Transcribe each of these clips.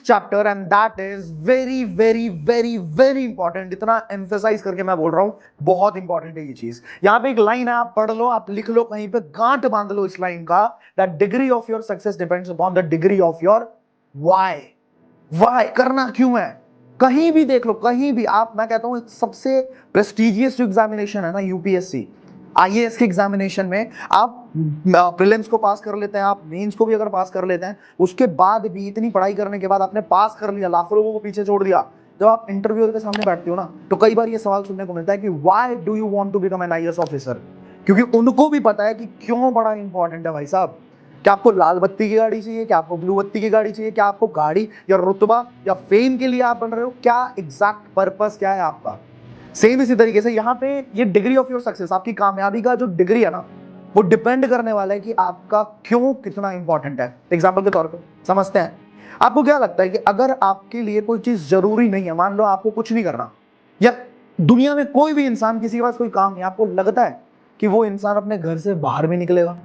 Chapter and that is very very very very important. इतना emphasise करके मैं बोल रहा हूं, बहुत इंपॉर्टेंट है ये चीज। यहां पे एक लाइन है, आप पढ़ लो, आप लिख लो, कहीं पे गांठ बांध लो इस लाइन का, that degree of your success depends upon the degree of your why. Why करना क्यों है, कहीं भी देख लो, कहीं भी आप, मैं कहता हूं सबसे प्रेस्टिजियस एग्जामिनेशन है ना यूपीएससी, आईएएस के एग्जामिनेशन में आप प्रीलिम्स को पास कर लेते हैं, आप मेंस को भी अगर पास कर लेते हैं, उसके बाद भी इतनी पढ़ाई करने के बाद आपने पास कर लिया, लाखों लोगों को पीछे छोड़ दिया, जब आप इंटरव्यू के सामने बैठते हो ना, तो कई बार ये सवाल सुनने को मिलता है कि why do you want to become an IAS officer. क्योंकि उनको भी पता है कि क्यों बड़ा इंपॉर्टेंट है भाई साहब। क्या आपको लाल बत्ती की गाड़ी चाहिए, क्या आपको ब्लू बत्ती की गाड़ी चाहिए, क्या आपको गाड़ी या रुतबा या फेम के लिए आप बन रहे हो, क्या एग्जैक्ट पर्पस क्या है आपका। सेम इसी तरीके से यहाँ पे ये डिग्री ऑफ योर सक्सेस, आपकी कामयाबी का जो डिग्री है ना, वो डिपेंड करने वाला है कि आपका क्यों कितना इंपॉर्टेंट है। एग्जाम्पल के तौर पे समझते हैं, आपको क्या लगता है कि अगर आपके लिए कोई चीज जरूरी नहीं है, मान लो आपको कुछ नहीं करना, या दुनिया में कोई भी इंसान किसी के पास कोई काम नहीं, आपको लगता है कि वो इंसान अपने घर से बाहर भी निकलेगा।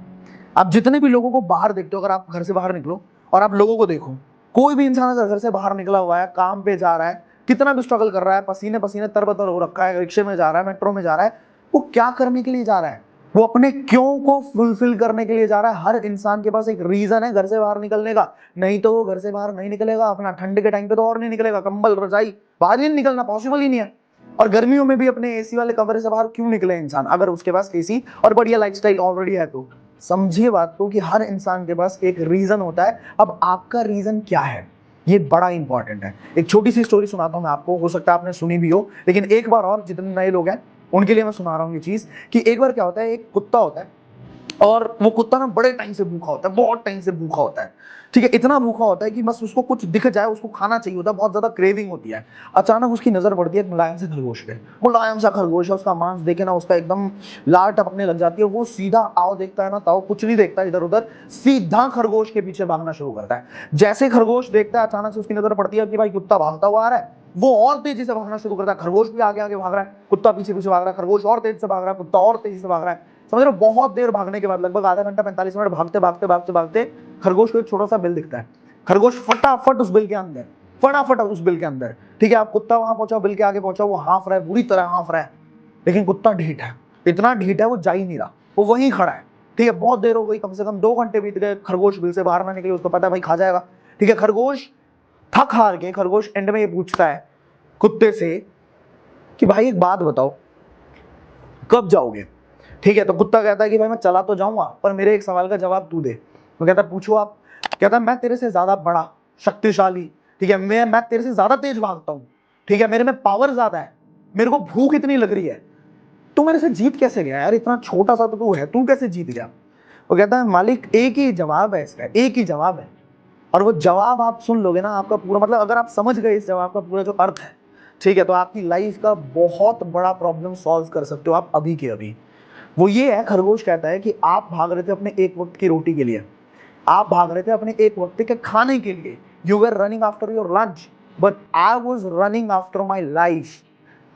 आप जितने भी लोगों को बाहर देखते हो, अगर आप घर से बाहर निकलो और आप लोगों को देखो, कोई भी इंसान अगर घर से बाहर निकला हुआ है, काम पे जा रहा है, कितना भी स्ट्रगल कर रहा है, पसीने पसीने तरबतर हो रखा है, रिक्शे में जा रहा है, मेट्रो में जा रहा है, वो क्या करने के लिए जा रहा है, वो अपने क्यों को फुलफिल करने के लिए जा रहा है। हर इंसान के पास एक रीजन है घर से बाहर निकलने का, नहीं तो वो घर से बाहर नहीं निकलेगा। अपना ठंड के टाइम पे तो और नहीं निकलेगा, कंबल रजाई बाहर ही निकलना पॉसिबल ही नहीं है। और गर्मियों में भी अपने एसी वाले कमरे से बाहर क्यों निकले इंसान, अगर उसके पास एसी और बढ़िया लाइफस्टाइल ऑलरेडी है तो। समझिए बात को कि हर इंसान के पास एक रीजन होता है। अब आपका रीजन क्या है, ये बड़ा इंपॉर्टेंट है। एक छोटी सी स्टोरी सुनाता हूं मैं आपको, हो सकता है आपने सुनी भी हो, लेकिन एक बार और जितने नए लोग हैं उनके लिए मैं सुना रहा हूं ये चीज, कि एक बार क्या होता है, एक कुत्ता होता है, और वो कुत्ता ना बड़े टाइम से भूखा होता है, बहुत टाइम से भूखा होता है, ठीक है, इतना भूखा होता है कि बस उसको कुछ दिख जाए, उसको खाना चाहिए होता है, बहुत ज्यादा क्रेविंग होती है। अचानक उसकी नजर पड़ती है एक मुलायम से खरगोश पे, मुलायम सा खरगोश है, उसका मांस देखे ना उसका एकदम लार टपकने लग जाती है। वो सीधा आओ देखता है ना, ताओ कुछ नहीं देखता इधर उधर, सीधा खरगोश के पीछे भागना शुरू करता है। जैसे खरगोश देखता है, अचानक से उसकी नजर पड़ती है कि भाई कुत्ता भागता हुआ आ रहा है, वो और तेजी से भागना शुरू करता है। खरगोश भी आगे आगे भाग रहा है, कुत्ता पीछे पीछे भाग रहा है, खरगोश और तेज से भाग रहा है, कुत्ता और तेजी से भाग रहा है। समझ रहे हो, बहुत देर भागने के बाद, लगभग आधा घंटा 45 मिनट भागते भागते भागते भागते खरगोश को एक छोटा सा बिल दिखता है। खरगोश फटाफट उस बिल के अंदर, फटाफट उस बिल के अंदर, ठीक है। आप कुत्ता वहां पहुंचा, बिल के आगे पहुंचा, वो हाँफ रहा है, बुरी तरह हाँफ रहा है, लेकिन कुत्ता ढीठ है, इतना ढीठ है वो जा ही नहीं रहा, वो वहीं खड़ा है, ठीक है। बहुत देर हो गई, कम से कम 2 घंटे बीत गए, खरगोश बिल से बाहर ना निकले, उसको पता है भाई खा जाएगा, ठीक है। खरगोश थक हार के, खरगोश एंड में ये पूछता है कुत्ते से कि भाई एक बात बताओ, कब जाओगे, ठीक है। तो कुत्ता कहता है कि भाई मैं चला तो जाऊंगा, पर मेरे एक सवाल का जवाब तू दे। तो कहता है पूछो आप। कहता है मैं तेरे से ज्यादा बड़ा, शक्तिशाली, ठीक है, मैं तेरे से ज्यादा तेज भागता हूं, ठीक है, मेरे में पावर ज्यादा है, मेरे को भूख इतनी लग रही है, तू मेरे से जीत कैसे गया यार, इतना छोटा सा तो तू है, तू कैसे जीत गया। वो कहता है मालिक एक ही जवाब है इसका, एक ही जवाब है, और वो जवाब आप सुन लोगे ना, आपका पूरा मतलब अगर आप समझ गए इस जवाब का पूरा जो अर्थ है, ठीक है, तो आपकी लाइफ का बहुत बड़ा प्रॉब्लम सॉल्व कर सकते हो आप अभी के अभी। वो ये है, खरगोश कहता है कि आप भाग रहे थे अपने एक वक्त की रोटी के लिए, आप भाग रहे थे अपने एक वक्त के खाने के लिए, you were running after your lunch, but I was running after my life,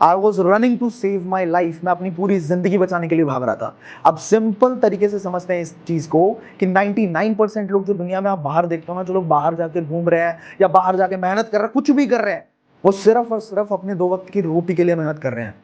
I was running to save my life. मैं अपनी पूरी जिंदगी बचाने के लिए भाग रहा था। अब सिंपल तरीके से समझते हैं इस चीज को कि 99% लोग जो दुनिया में आप बाहर देखते हो ना, जो लोग बाहर जाके घूम रहे हैं या बाहर जाके मेहनत कर रहे हैं, कुछ भी कर रहे हैं, वो सिर्फ और सिर्फ अपने 2 वक्त की रोटी के लिए मेहनत कर रहे हैं,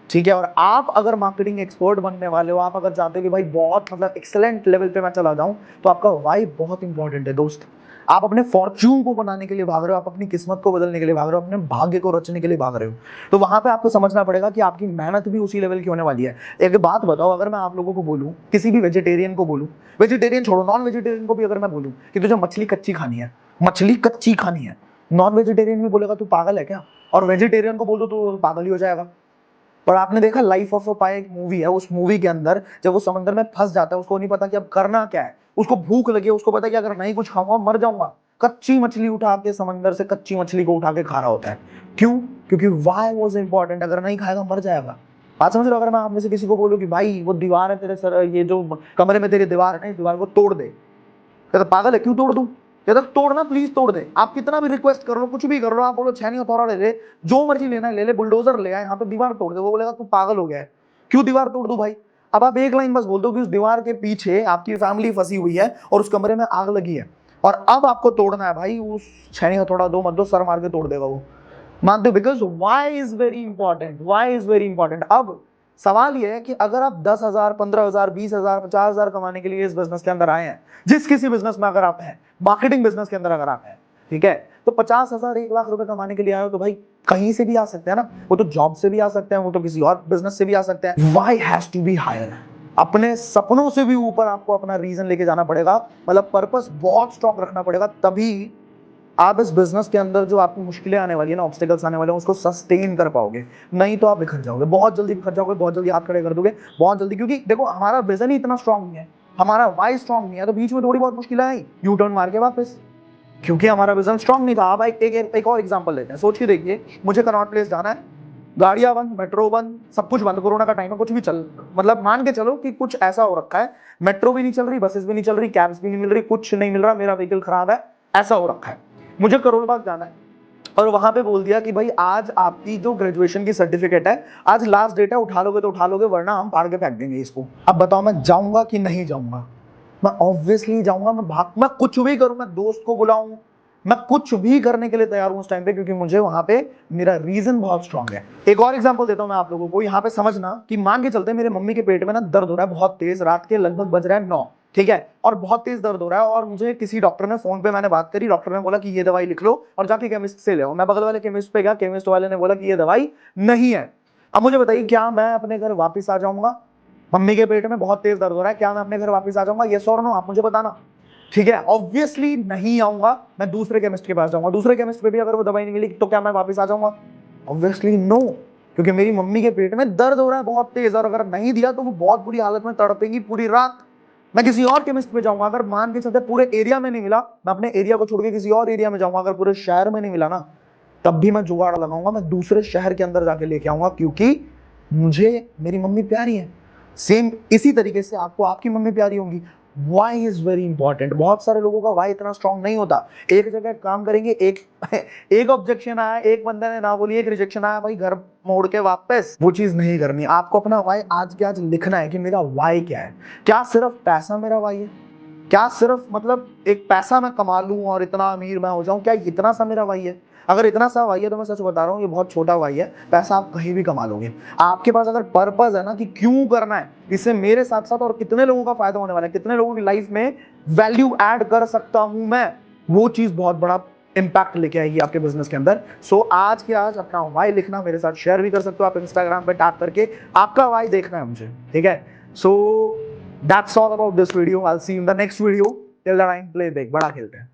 ठीक है। और आप अगर मार्केटिंग एक्सपर्ट बनने वाले हो, आप अगर चाहते हो कि भाई बहुत मतलब एक्सेलेंट लेवल पे मैं चला जाऊं, तो आपका वाई बहुत इंपॉर्टेंट है दोस्त। आप अपने फॉर्च्यून को बनाने के लिए भाग रहे हो, आप अपनी किस्मत को बदलने के लिए भाग रहे हो, अपने भाग्य को रचने के लिए भाग रहे हो, तो वहां पे आपको समझना पड़ेगा कि आपकी मेहनत भी उसी लेवल की होने वाली है। एक बात बताओ, अगर मैं आप लोगों को बोलूं, किसी भी वेजिटेरियन को बोलूं, वेजिटेरियन छोड़ो, नॉन वेजिटेरियन को भी अगर मैं बोलूं कि तुझे मछली कच्ची खानी है, मछली कच्ची खानी है, नॉन वेजिटेरियन भी बोलेगा तू पागल है क्या, और वेजिटेरियन को बोल दो तो पागल ही हो जाएगा। और आपने देखा लाइफ ऑफ पाई एक मूवी है, उस मूवी के अंदर जब वो समंदर में फंस जाता है, उसको नहीं पता कि अब करना क्या है, उसको भूख लगी है, उसको पता है कि अगर नहीं कुछ खाऊंगा मर जाऊंगा, कच्ची मछली उठा के समंदर से कच्ची मछली को उठा के खा रहा होता है। क्यों? क्योंकि वाई वाज इंपॉर्टेंट, अगर नहीं खाएगा मर जाएगा। बात समझ रहे हो? अगर मैं आप में से किसी को बोलूं कि भाई वो दीवार है तेरे सर, ये जो कमरे में तेरी दीवार है ना, इस दीवार को तोड़ दे, कहता पागल है क्यों तोड़ दूं, कहता तोड़ना प्लीज तोड़ दे। आप कितना भी रिक्वेस्ट कर लो, कुछ भी कर लो, आप बोलो छैनी हथौड़ा ले ले, जो मर्जी लेना है ले ले, बुलडोजर ले आए, यहाँ पे दीवार तोड़ दे, वो बोलेगा तू पागल हो गया है, क्यों दीवार तोड़ दूं भाई। अब आप एक लाइन बस बोल दो कि उस दीवार के पीछे आपकी फैमिली फंसी हुई है और उस कमरे में आग लगी है, और अब आपको तोड़ना है भाई, उस छैनी हथौड़ा दो मत दो, सर मार के तोड़ देगा वो, मानते हो? Because why is very important, why is very important. अब सवाल ये है कि अगर आप 10,000, 15,000, 20,000, 50,000 कमाने के लिए इस बिजनेस के अंदर आए हैं, जिस किसी बिजनेस में अगर आप हैं, मार्केटिंग बिजनेस के अंदर अगर आप हैं, ठीक है, तो 50,000, 1 लाख रुपए कमाने के लिए आए हो तो भाई कहीं से भी आ सकते हैं ना, वो तो जॉब से भी आ सकते हैं, वो तो किसी और बिजनेस से भी आ सकते हैं। Why has to be higher. अपने सपनों से भी ऊपर आपको अपना रीजन लेके जाना पड़ेगा, मतलब पर्पस बहुत स्ट्रॉन्ग रखना पड़ेगा, तभी आप इस बिजनेस के अंदर जो आपको मुश्किलें आने वाली है ना, ऑब्स्टेकल्स आने वाले हैं, उसको सस्टेन कर पाओगे। नहीं तो आप बिखर जाओगे, बहुत जल्दी बिखर जाओगे, बहुत जल्दी हाथ खड़े कर दोगे, बहुत जल्दी। क्योंकि देखो हमारा विजन ही इतना स्ट्रांग नहीं है, हमारा वाई स्ट्रांग नहीं है, तो बीच में थोड़ी बहुत मुश्किलें आई, यू टर्न मार के वापस, क्योंकि हमारा विजन स्ट्रांग नहीं था। आप एक और एग्जांपल लेते हैं, सोच के देखिए, मुझे कनॉट प्लेस जाना है, गाड़ियां बंद, मेट्रो बंद, सब कुछ बंद, कोरोना का टाइम है, कुछ भी चल, मतलब मान के चलो कि कुछ ऐसा हो रखा है, मेट्रो भी नहीं चल रही, बसेस भी नहीं चल रही, कैब्स भी नहीं मिल रही, कुछ नहीं मिल रहा, मेरा व्हीकल खराब है, ऐसा हो रखा है, मुझे करोलबाग जाना है, और वहां पे बोल दिया कि भाई आज आपकी जो ग्रेजुएशन की सर्टिफिकेट है, आज लास्ट डेट है, उठा लोगे तो उठा लोगे, वरना हम फाड़ के फेंक देंगे इसको। अब बताओ मैं जाऊंगा कि नहीं जाऊंगा? मैं ऑब्वियसली जाऊंगा, मैं कुछ भी करूं, मैं दोस्त को बुलाऊं, मैं कुछ भी करने के लिए तैयार हूं उस टाइम पे, क्योंकि मुझे वहां पे मेरा रीजन बहुत स्ट्रांग है। एक और एग्जांपल देता हूं मैं आप लोगों को, यहाँ पे समझना कि मान के चलते मेरे मम्मी के पेट में ना दर्द हो रहा है बहुत तेज, रात के लगभग बज रहा है 9, ठीक है, और बहुत तेज दर्द हो रहा है, और मुझे किसी डॉक्टर ने, फोन पे मैंने बात करी, डॉक्टर ने बोला कि ये दवाई लिख लो और जाके केमिस्ट से ले आओ। मैं बगल वाले केमिस्ट पे गया, केमिस्ट वाले ने बोला कि ये दवाई नहीं है। अब मुझे बताइए, क्या मैं अपने घर वापस आ जाऊंगा? मम्मी के पेट में बहुत तेज दर्द हो रहा है, क्या मैं अपने घर वापस आ जाऊंगा? यस और नो, आप मुझे बताना। ठीक है, ऑब्वियसली नहीं आऊंगा, मैं दूसरे केमिस्ट के पास जाऊंगा, दूसरे केमिस्ट पे भी अगर वो दवाई नहीं मिली तो क्या मैं वापस आ जाऊंगा? ऑब्वियसली नो, क्योंकि मेरी मम्मी के पेट में दर्द हो रहा है बहुत तेज, और अगर नहीं दिया तो वो बहुत बुरी हालत में तड़पेगी पूरी रात। मैं किसी और केमिस्ट पे जाऊंगा, अगर मान के चलते पूरे एरिया में नहीं मिला, मैं अपने एरिया को छोड़ के किसी और एरिया में जाऊंगा, अगर पूरे शहर में नहीं मिला ना, तब भी मैं जुगाड़ लगाऊंगा, मैं दूसरे शहर के अंदर जाके लेके आऊंगा, क्योंकि मुझे मेरी मम्मी प्यारी है। सेम इसी तरीके से आपको आपकी मम्मी प्यारी होंगी। Why is very important. बहुत सारे लोगों का वाई इतना स्ट्रांग नहीं होता, एक जगह काम करेंगे, एक एक ऑब्जेक्शन आया, एक बंदे ने ना बोली, एक रिजेक्शन आया, भाई घर मोड़ के वापस, वो चीज नहीं करनी। आपको अपना वाई आज के आज लिखना है कि मेरा वाई क्या है। क्या सिर्फ पैसा मेरा वाई है? क्या सिर्फ मतलब एक पैसा मैं कमा लूं और इतना अमीर मैं हो जाऊं, क्या इतना सा मेरा वाई है? अगर इतना सा वाई है तो मैं सच बता रहा हूँ, ये बहुत छोटा वाई है। पैसा आप कहीं भी कमा लोगे, आपके पास अगर पर्पस है ना कि क्यों करना है, इससे मेरे साथ साथ और कितने लोगों का फायदा होने वाला है, कितने लोगों की लाइफ में वैल्यू ऐड कर सकता हूं मैं, वो चीज बहुत बड़ा इंपैक्ट लेके आएगी आपके बिजनेस के अंदर। सो आज के आज अपना वाई लिखना, मेरे साथ शेयर भी कर सकते हो आप इंस्टाग्राम पे टैग करके, आपका वाई देखना है मुझे, ठीक है? सो that's all about this video. I'll see you in the next video. Till the time, play big, बड़ा खेलते हैं।